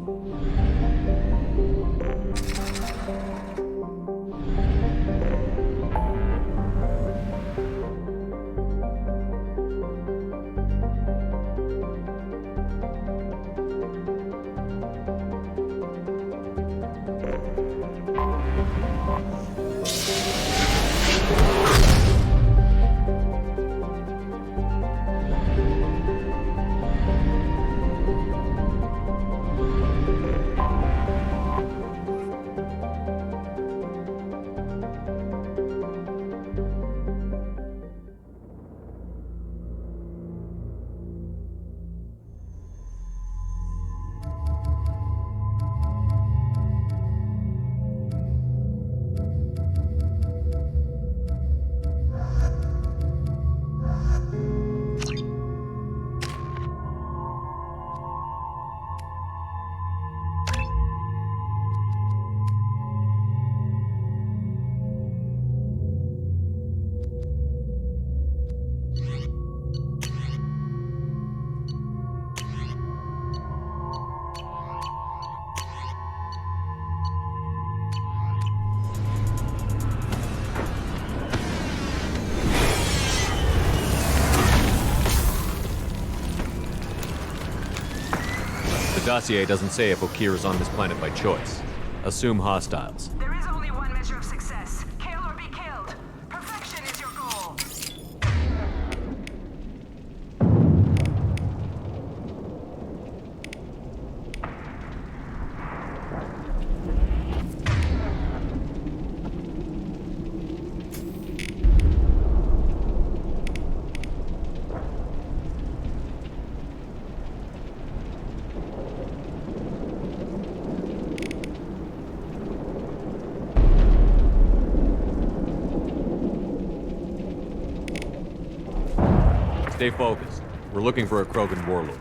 The dossier doesn't say if Okir is on this planet by choice. Assume hostiles. There is only one measure of success. Kill or be killed. Perfection is your goal. Stay focused. We're looking for a Krogan warlord.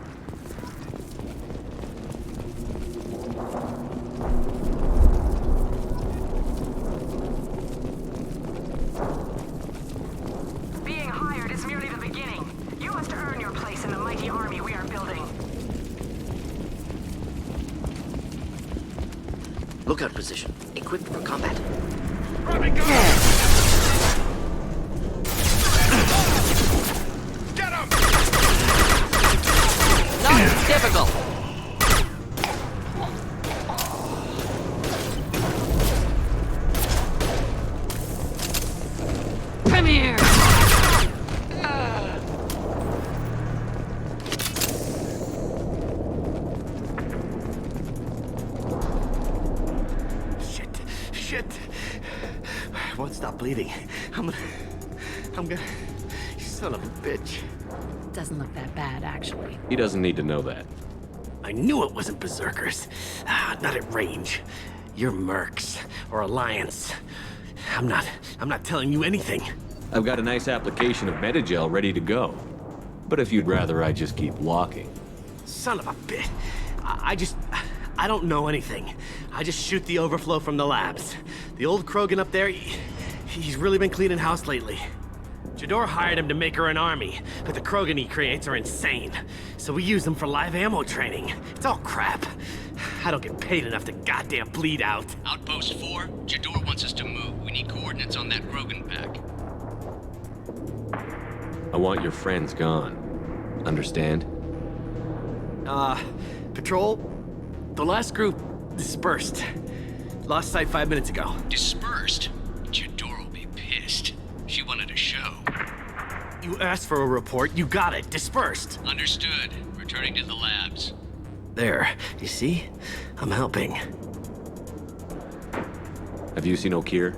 Being hired is merely the beginning. You must earn your place in the mighty army we are building. Lookout position. Equipped for combat. Not difficult. Come here. Shit. I won't stop bleeding. I'm gonna... You son of a bitch. Doesn't look that bad, actually. He doesn't need to know that. I knew it wasn't berserkers. Not at range. You're mercs or Alliance. I'm not telling you anything. I've got a nice application of Metagel ready to go. But if you'd rather I just keep walking. Son of a bitch. I don't know anything. I just shoot the overflow from the labs. The old Krogan up there, he's really been cleaning house lately. Jador hired him to make her an army, but the Krogan he creates are insane. So we use them for live ammo training. It's all crap. I don't get paid enough to goddamn bleed out. Outpost 4, Jador wants us to move. We need coordinates on that Krogan pack. I want your friends gone. Understand? Patrol? The last group dispersed. Lost sight 5 minutes ago. Dispersed? Jador will be pissed. She wanted a show. You asked for a report, you got it. Dispersed. Understood. Returning to the labs. There. You see? I'm helping. Have you seen Okir?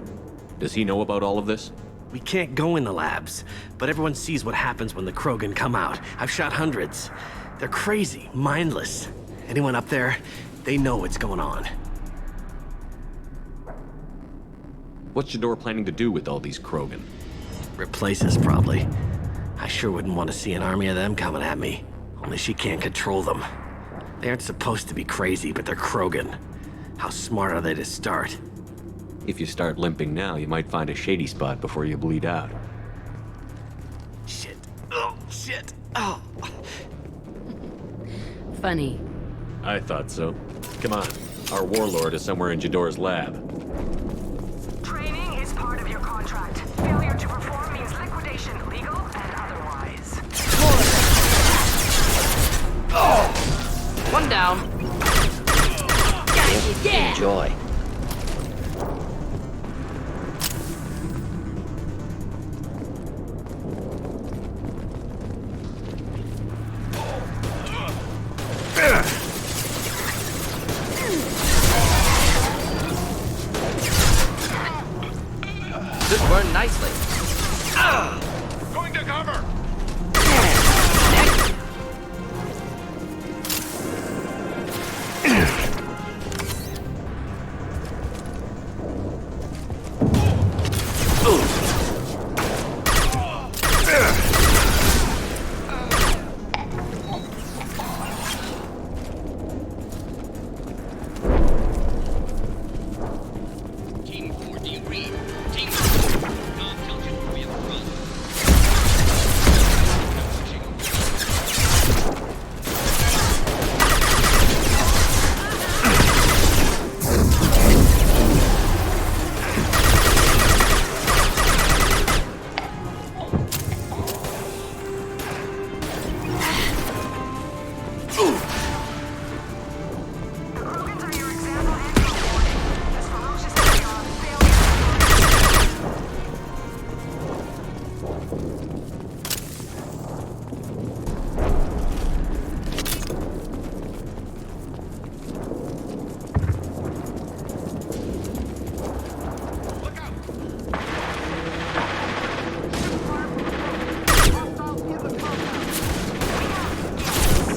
Does he know about all of this? We can't go in the labs, but everyone sees what happens when the Krogan come out. I've shot hundreds. They're crazy, mindless. Anyone up there, they know what's going on. What's Jador planning to do with all these Krogan? Replace us, probably. I sure wouldn't want to see an army of them coming at me. Only she can't control them. They aren't supposed to be crazy, but they're Krogan. How smart are they to start? If you start limping now, you might find a shady spot before you bleed out. Shit. Oh, shit. Oh. Funny. I thought so. Come on. Our warlord is somewhere in Jador's lab. Training is part of your contract. Failure to perform means liquidation, legal and otherwise. One down. Yeah. Enjoy. This burned nicely. Going to cover! Next. Team 4D read. Team 4. No intelligent. We have a run. The Krogans are your example and your warning. This ferocious chaos, failure.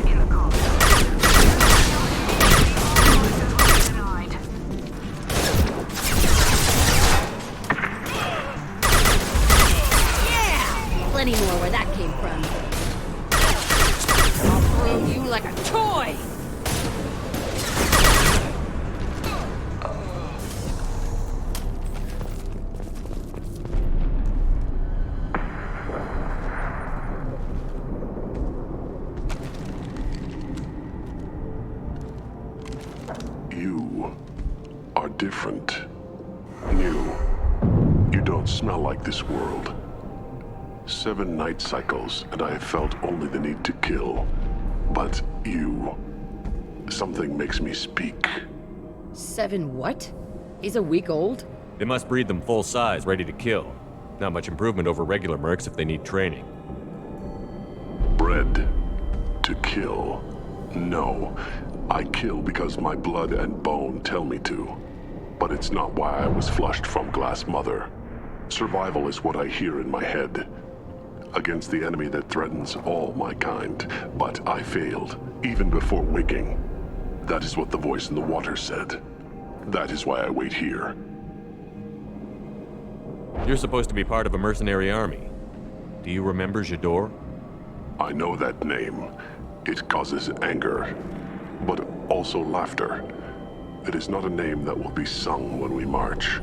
In the call. Denied. Plenty more where that came from. I'll throw you like a toy. You are different. New. You don't smell like this world. 7 night cycles, and I have felt only the need to kill. But you... Something makes me speak. 7 what? He's a week old? They must breed them full size, ready to kill. Not much improvement over regular mercs if they need training. Bred to kill. No. I kill because my blood and bone tell me to. But it's not why I was flushed from Glass Mother. Survival is what I hear in my head. Against the enemy that threatens all my kind. But I failed, even before waking. That is what the voice in the water said. That is why I wait here. You're supposed to be part of a mercenary army. Do you remember Jador? I know that name. It causes anger, but also laughter. It is not a name that will be sung when we march.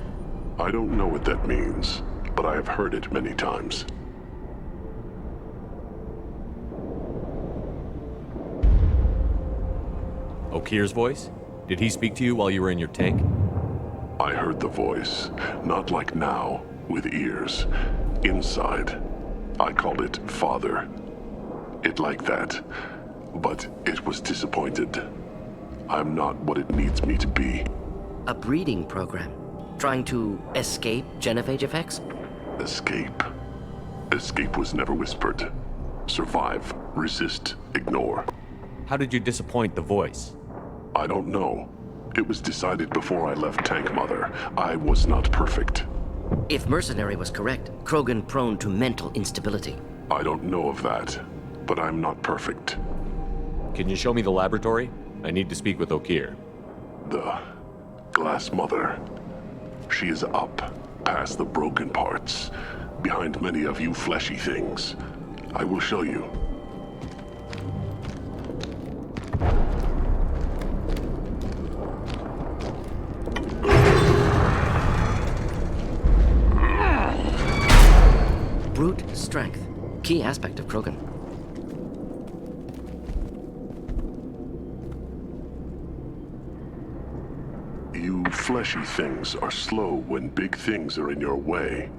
I don't know what that means, but I have heard it many times. Okir's voice? Did he speak to you while you were in your tank? I heard the voice, not like now, with ears. Inside. I called it Father. It like that, but it was disappointed. I'm not what it needs me to be. A breeding program. Trying to escape genophage effects? Escape. Escape was never whispered. Survive, resist, ignore. How did you disappoint the voice? I don't know. It was decided before I left Tank Mother. I was not perfect. If Mercenary was correct, Krogan prone to mental instability. I don't know of that, but I'm not perfect. Can you show me the laboratory? I need to speak with Okir. The Glass Mother. She is up, past the broken parts, behind many of you fleshy things. I will show you. Brute strength. Key aspect of Krogan. You fleshy things are slow when big things are in your way.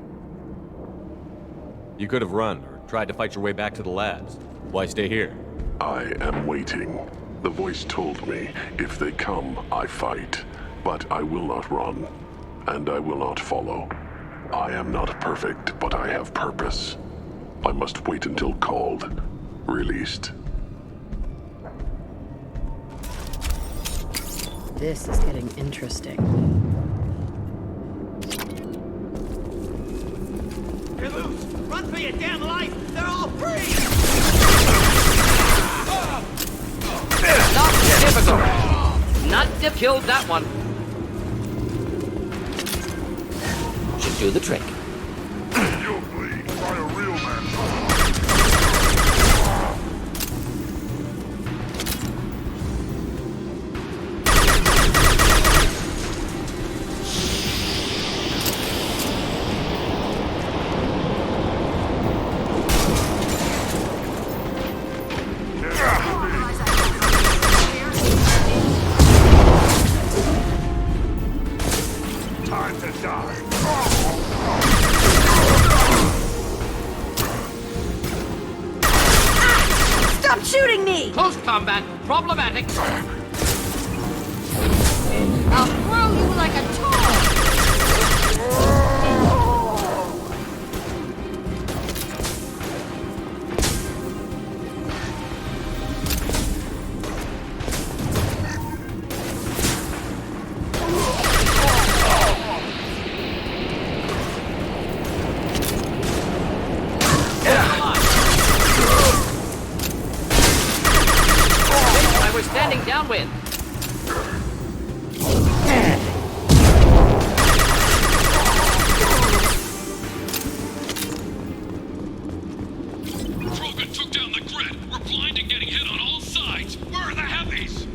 You could have run or tried to fight your way back to the labs. Why stay here? I am waiting. The voice told me, if they come, I fight. But I will not run, and I will not follow. I am not perfect, but I have purpose. I must wait until called, released. This is getting interesting. You're loose! Run for your damn life! They're all free! Not difficult. Not diff killed that one. Should do the trick. You'll bleed by a real man. Time to die. Stop shooting me! Close combat. Problematic. I'll throw you like a toy! I was standing downwind. Krogan took down the grid. We're blind and getting hit on all sides. Where are the heavies?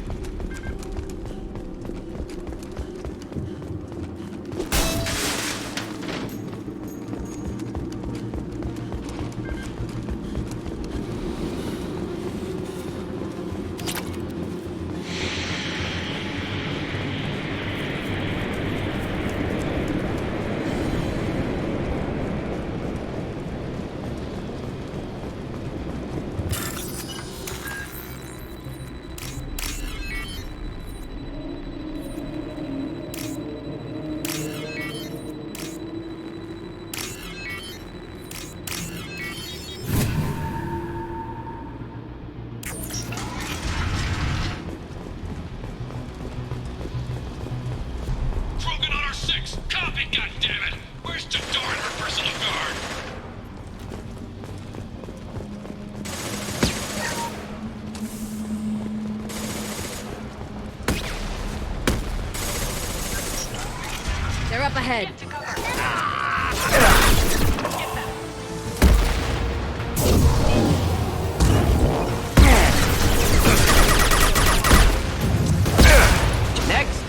Krogan on our 6. Copy, goddammit! Where's Jador and her personal guard? They're up ahead. Next.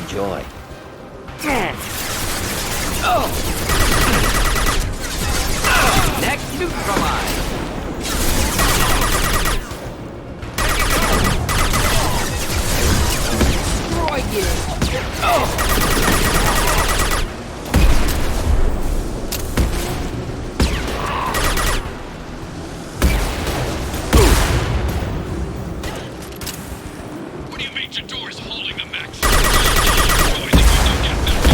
Enjoy. Next, neutralize. Destroy it. What do you mean Jador is holding the max? Don't get back.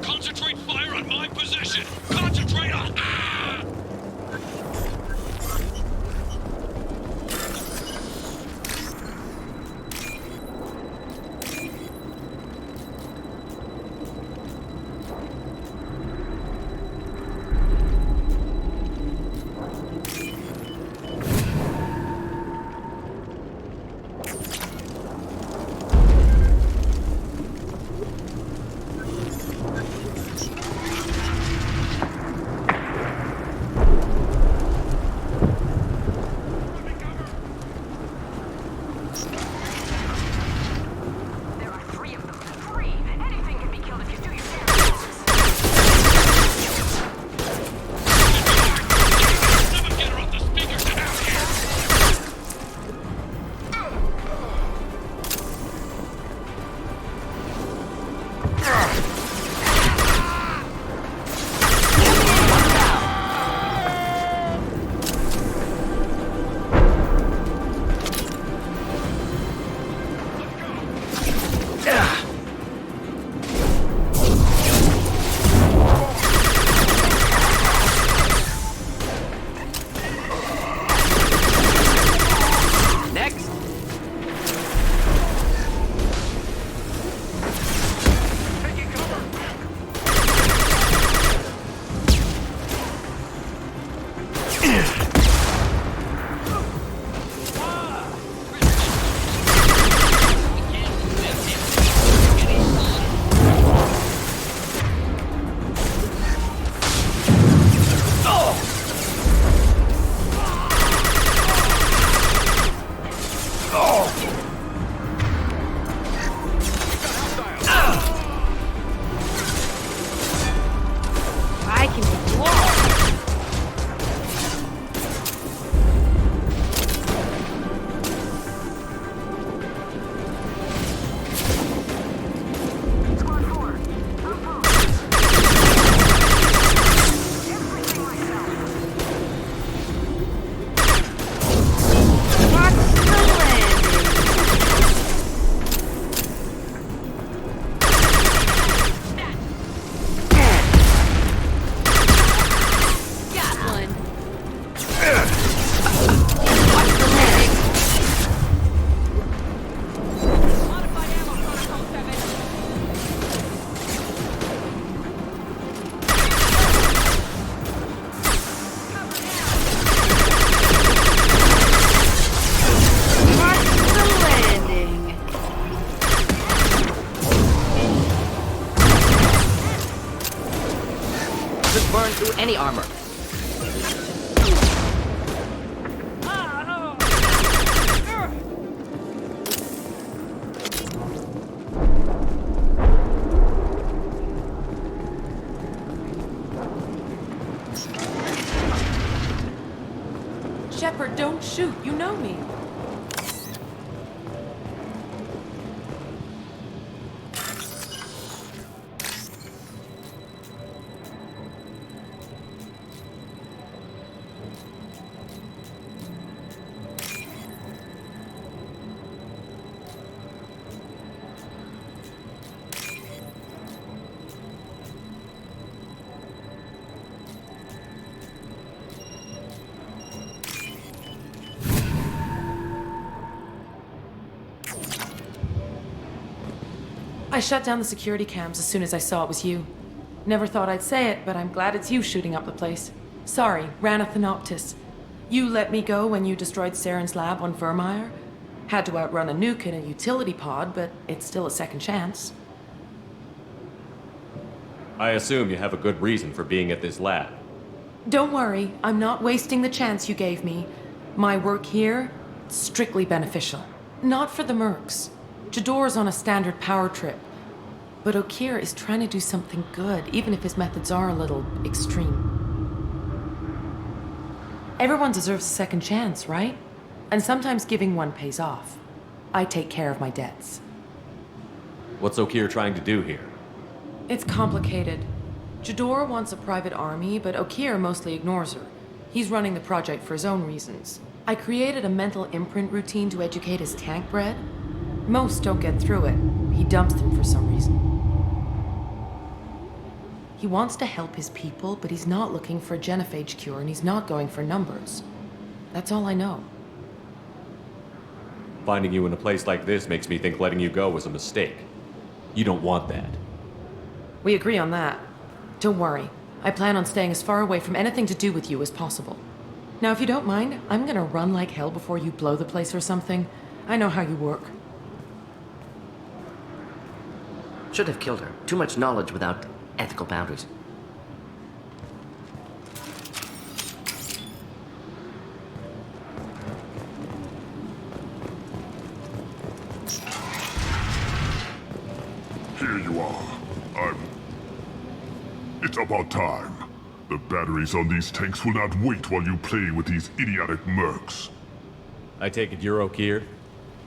Concentrate fire on my position! Concentrate on... Ah! There are three of them. Three! Anything can be killed if you do your damn Someone get her off the speakers and out here! Next. I can be lost. Squad 4. I'm post. Everything myself. Watch the landing. Got one. Watch the landing. Modified ammo protocol 7. Watch the landing. Just burn through any armor. Shepard, don't shoot. You know me. I shut down the security cams as soon as I saw it was you. Never thought I'd say it, but I'm glad it's you shooting up the place. Sorry, ran a Thanoptis. You let me go when you destroyed Saren's lab on Vermeer? Had to outrun a nuke in a utility pod, but it's still a second chance. I assume you have a good reason for being at this lab. Don't worry, I'm not wasting the chance you gave me. My work here, strictly beneficial. Not for the mercs. Jador's on a standard power trip. But Okeer is trying to do something good, even if his methods are a little extreme. Everyone deserves a second chance, right? And sometimes giving one pays off. I take care of my debts. What's Okeer trying to do here? It's complicated. Jador wants a private army, but Okeer mostly ignores her. He's running the project for his own reasons. I created a mental imprint routine to educate his tank bred. Most don't get through it. He dumps them for some reason. He wants to help his people, but he's not looking for a genophage cure, and he's not going for numbers. That's all I know. Finding you in a place like this makes me think letting you go was a mistake. You don't want that. We agree on that. Don't worry. I plan on staying as far away from anything to do with you as possible. Now, if you don't mind, I'm gonna run like hell before you blow the place or something. I know how you work. Should have killed her. Too much knowledge without ethical boundaries. Here you are. It's about time. The batteries on these tanks will not wait while you play with these idiotic mercs. I take it you're Okeer?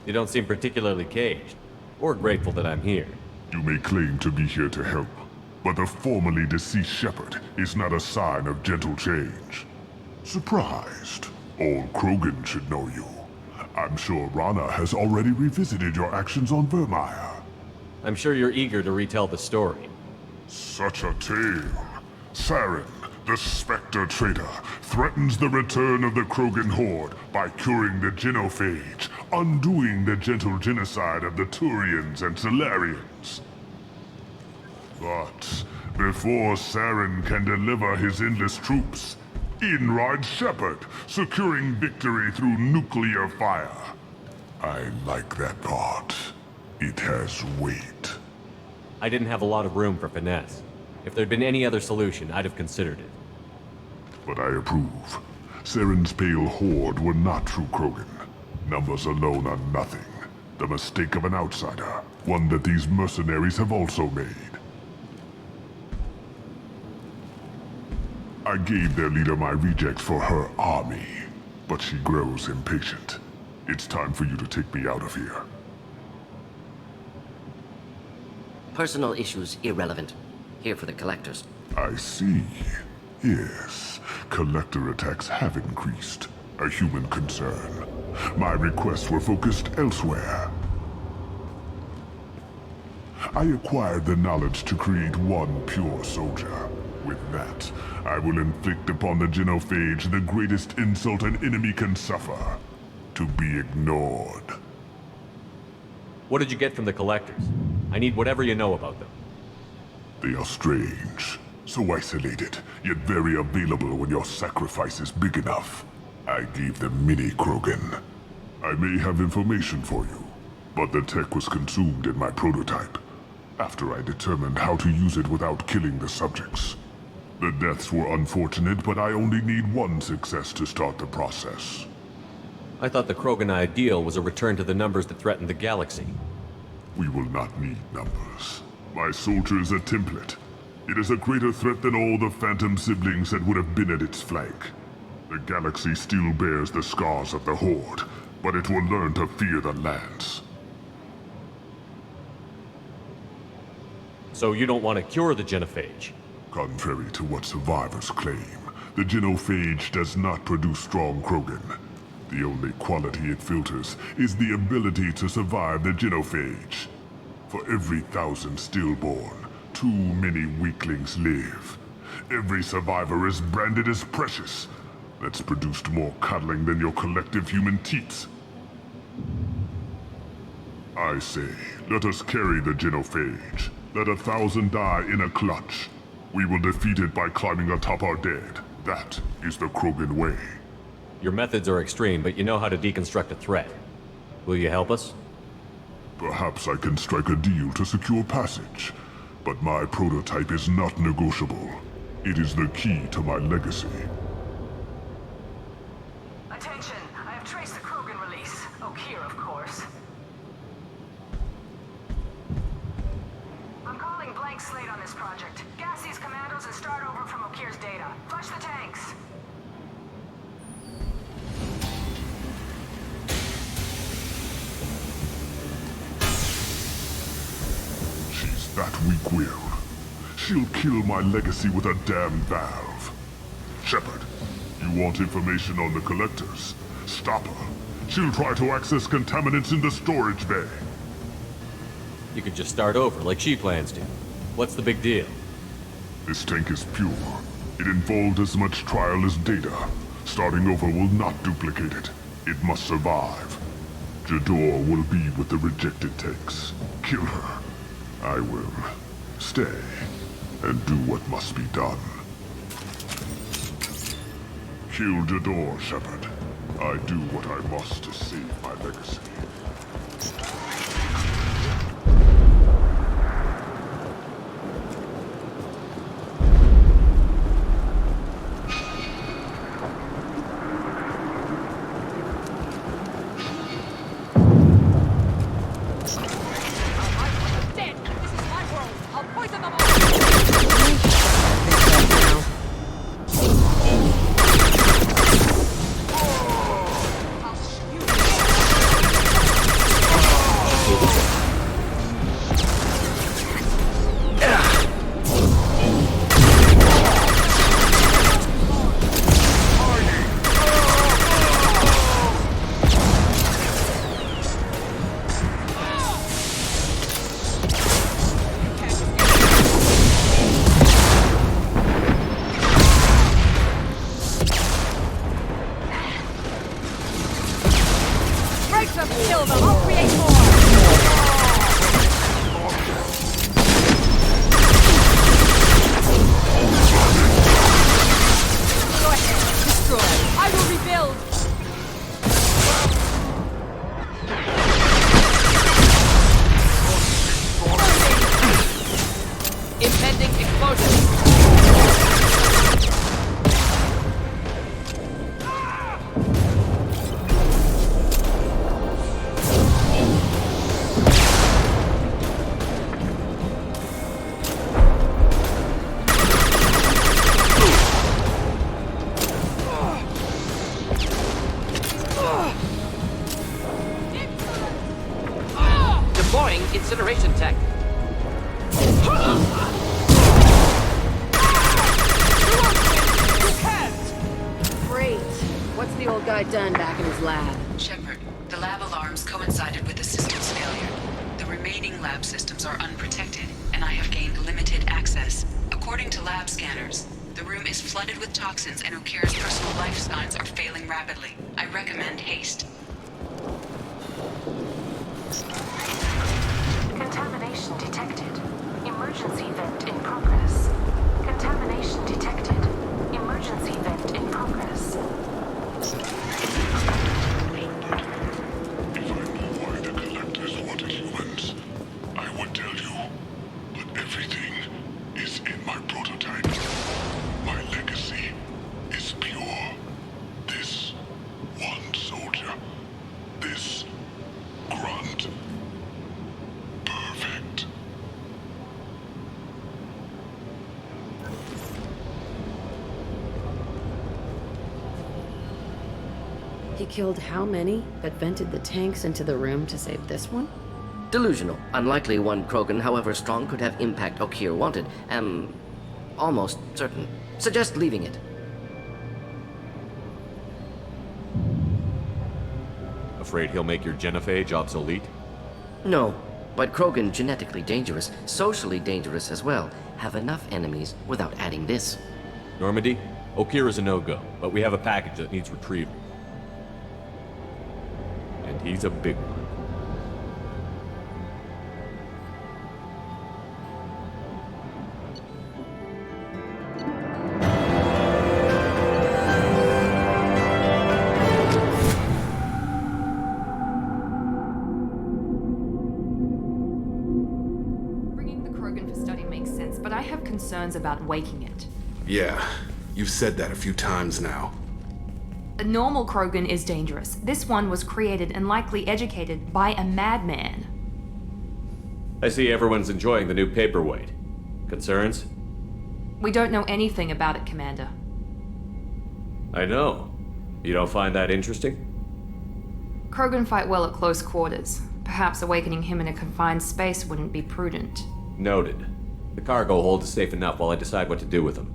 You don't seem particularly caged, or grateful that I'm here. You may claim to be here to help, but the formerly deceased shepherd is not a sign of gentle change. Surprised? All Krogan should know you. I'm sure Rana has already revisited your actions on Vermeer. I'm sure you're eager to retell the story. Such a tale. Saren, the Spectre traitor, threatens the return of the Krogan horde by curing the genophage, undoing the gentle genocide of the Turians and Solarians. But before Saren can deliver his endless troops, in rides Shepard, securing victory through nuclear fire. I like that part. It has weight. I didn't have a lot of room for finesse. If there'd been any other solution, I'd have considered it. But I approve. Saren's pale horde were not true Krogan. Numbers alone are nothing. The mistake of an outsider. One that these mercenaries have also made. I gave their leader my rejects for her army, but she grows impatient. It's time for you to take me out of here. Personal issues irrelevant. Here for the collectors. I see. Yes, collector attacks have increased. A human concern. My requests were focused elsewhere. I acquired the knowledge to create one pure soldier. With that, I will inflict upon the genophage the greatest insult an enemy can suffer. To be ignored. What did you get from the collectors? I need whatever you know about them. They are strange. So isolated, yet very available when your sacrifice is big enough. I gave them mini Krogan. I may have information for you, but the tech was consumed in my prototype, after I determined how to use it without killing the subjects. The deaths were unfortunate, but I only need one success to start the process. I thought the Krogan ideal was a return to the numbers that threatened the galaxy. We will not need numbers. My soldier is a template. It is a greater threat than all the Phantom siblings that would have been at its flank. The galaxy still bears the scars of the Horde, but it will learn to fear the Lance. So you don't want to cure the genophage? Contrary to what survivors claim, the genophage does not produce strong Krogan. The only quality it filters is the ability to survive the genophage. For every 1,000 stillborn, too many weaklings live. Every survivor is branded as precious. That's produced more cuddling than your collective human teats. I say, let us carry the genophage. Let 1,000 die in a clutch. We will defeat it by climbing atop our dead. That is the Krogan way. Your methods are extreme, but you know how to deconstruct a threat. Will you help us? Perhaps I can strike a deal to secure passage. But my prototype is not negotiable. It is the key to my legacy. Attention, I have traced the Krogan release. Okeer, of course. I'm calling blank slate on this project. Gas these commandos and start over from Okeer's data. Flush the tanks. She's that weak-willed. She'll kill my legacy with a damn valve. Shepard, you want information on the collectors? Stop her. She'll try to access contaminants in the storage bay. You could just start over, like she plans to. What's the big deal? This tank is pure. It involved as much trial as data. Starting over will not duplicate it. It must survive. Jador will be with the rejected tanks. Kill her. I will stay and do what must be done. Kill Jador, Shepard. I do what I must to save my legacy. Incineration tech. Great. What's the old guy done back in his lab? Shepard, the lab alarms coincided with the system's failure. The remaining lab systems are unprotected, and I have gained limited access. According to lab scanners, the room is flooded with toxins and Okeer's personal life signs are failing rapidly. I recommend haste. Contamination detected. Emergency vent in progress. Contamination detected. Emergency vent in progress. If I knew why the collectors wanted humans, I would tell you. But everything is in my prototype. My legacy is pure. This one soldier. This Grunt. Perfect. He killed how many, but vented the tanks into the room to save this one? Delusional. Unlikely one Krogan, however strong, could have impact Okeer wanted. Am almost certain. Suggest leaving it. Afraid he'll make your genophage obsolete? No, but Krogan genetically dangerous, socially dangerous as well. Have enough enemies without adding this. Normandy, Okeer is a no-go, but we have a package that needs retrieval. And he's a big one. concerns about waking it. Yeah, you've said that a few times now. A normal Krogan is dangerous. This one was created and likely educated by a madman. I see everyone's enjoying the new paperweight. Concerns? We don't know anything about it, Commander. I know. You don't find that interesting? Krogan fight well at close quarters. Perhaps awakening him in a confined space wouldn't be prudent. Noted. The cargo hold is safe enough while I decide what to do with them.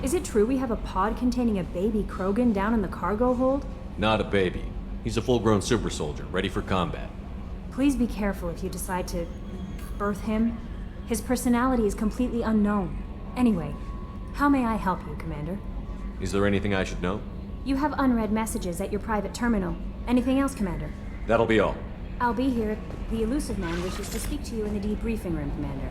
Is it true we have a pod containing a baby Krogan down in the cargo hold? Not a baby. He's a full-grown super soldier, ready for combat. Please be careful if you decide to birth him. His personality is completely unknown. Anyway, how may I help you, Commander? Is there anything I should know? You have unread messages at your private terminal. Anything else, Commander? That'll be all. I'll be here. The elusive man wishes to speak to you in the debriefing room, Commander.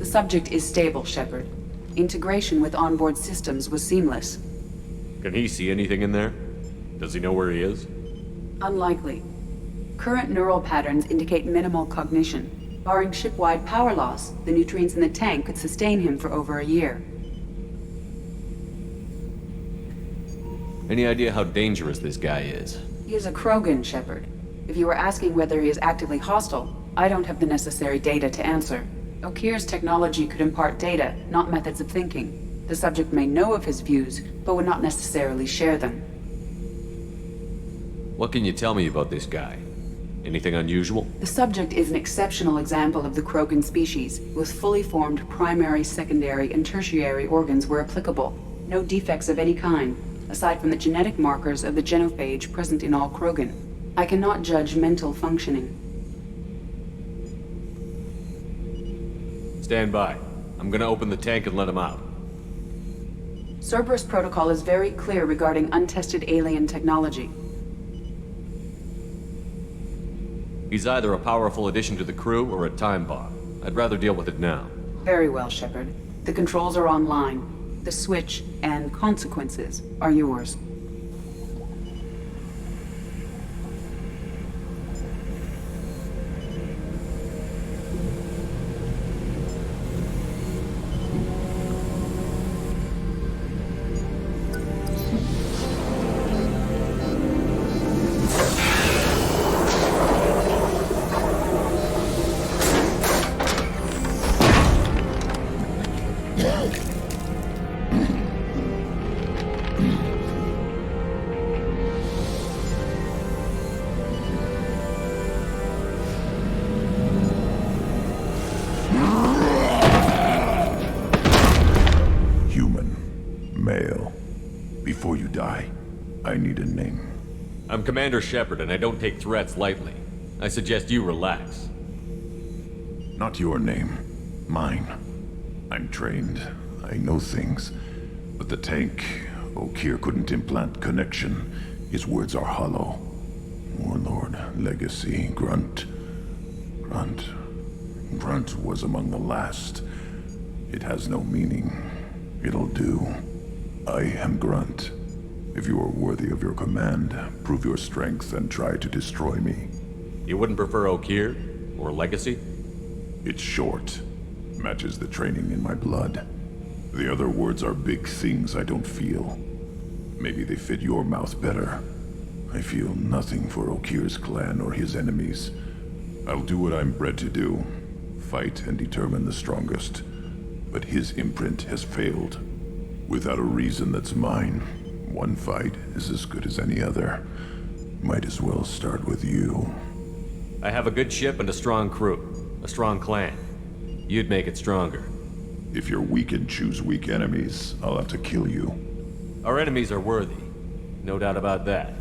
Subject is stable, Shepard. Integration with onboard systems was seamless. Can he see anything in there? Does he know where he is? Unlikely. Current neural patterns indicate minimal cognition. Barring ship-wide power loss, the nutrients in the tank could sustain him for over a year. Any idea how dangerous this guy is? He is a Krogan, Shepard. If you were asking whether he is actively hostile, I don't have the necessary data to answer. Okir's technology could impart data, not methods of thinking. The subject may know of his views, but would not necessarily share them. What can you tell me about this guy? Anything unusual? The subject is an exceptional example of the Krogan species, with fully formed primary, secondary, and tertiary organs where applicable. No defects of any kind, aside from the genetic markers of the genophage present in all Krogan. I cannot judge mental functioning. Stand by. I'm gonna open the tank and let him out. Cerberus protocol is very clear regarding untested alien technology. He's either a powerful addition to the crew or a time bomb. I'd rather deal with it now. Very well, Shepard. The controls are online. The switch and consequences are yours. I'm Commander Shepard, and I don't take threats lightly. I suggest you relax. Not your name. Mine. I'm trained. I know things. But the tank, Okir couldn't implant connection. His words are hollow. Warlord, Legacy, Grunt. Grunt was among the last. It has no meaning. It'll do. I am Grunt. If you are worthy of your command, prove your strength and try to destroy me. You wouldn't prefer Okir? Or Legacy? It's short. Matches the training in my blood. The other words are big things I don't feel. Maybe they fit your mouth better. I feel nothing for Okir's clan or his enemies. I'll do what I'm bred to do. Fight and determine the strongest. But his imprint has failed. Without a reason that's mine, one fight is as good as any other. Might as well start with you. I have a good ship and a strong crew. A strong clan. You'd make it stronger. If you're weak and choose weak enemies, I'll have to kill you. Our enemies are worthy. No doubt about that.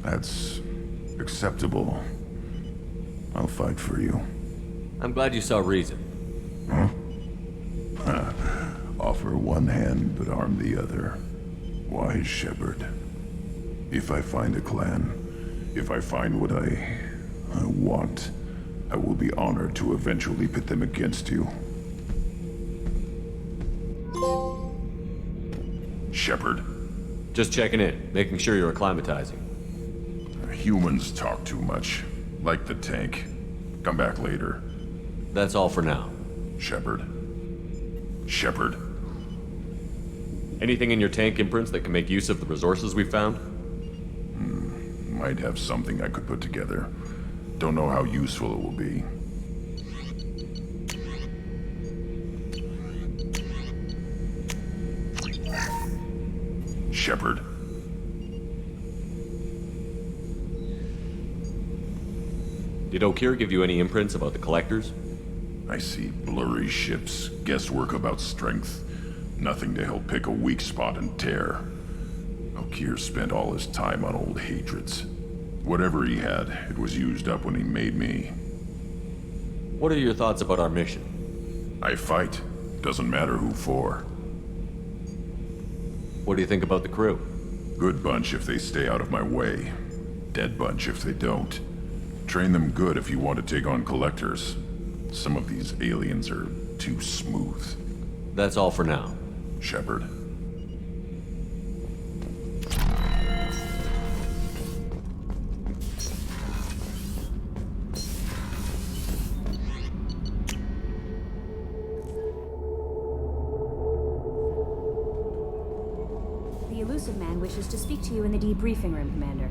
That's acceptable. I'll fight for you. I'm glad you saw reason. Huh? Offer one hand, but arm the other. Wise shepherd. If I find a clan, if I find what I want, I will be honored to eventually pit them against you. Shepherd. Just checking in, making sure you're acclimatizing. Humans talk too much. Like the tank. Come back later. That's all for now. Shepherd. Shepherd. Anything in your tank imprints that can make use of the resources we found? Might have something I could put together. Don't know how useful it will be. Shepherd. Did Okir give you any imprints about the collectors? I see blurry ships, guesswork about strength. Nothing to help pick a weak spot and tear. Okir spent all his time on old hatreds. Whatever he had, it was used up when he made me. What are your thoughts about our mission? I fight. Doesn't matter who for. What do you think about the crew? Good bunch if they stay out of my way. Dead bunch if they don't. Train them good if you want to take on collectors. Some of these aliens are too smooth. That's all for now. Shepherd. The elusive man wishes to speak to you in the debriefing room, Commander.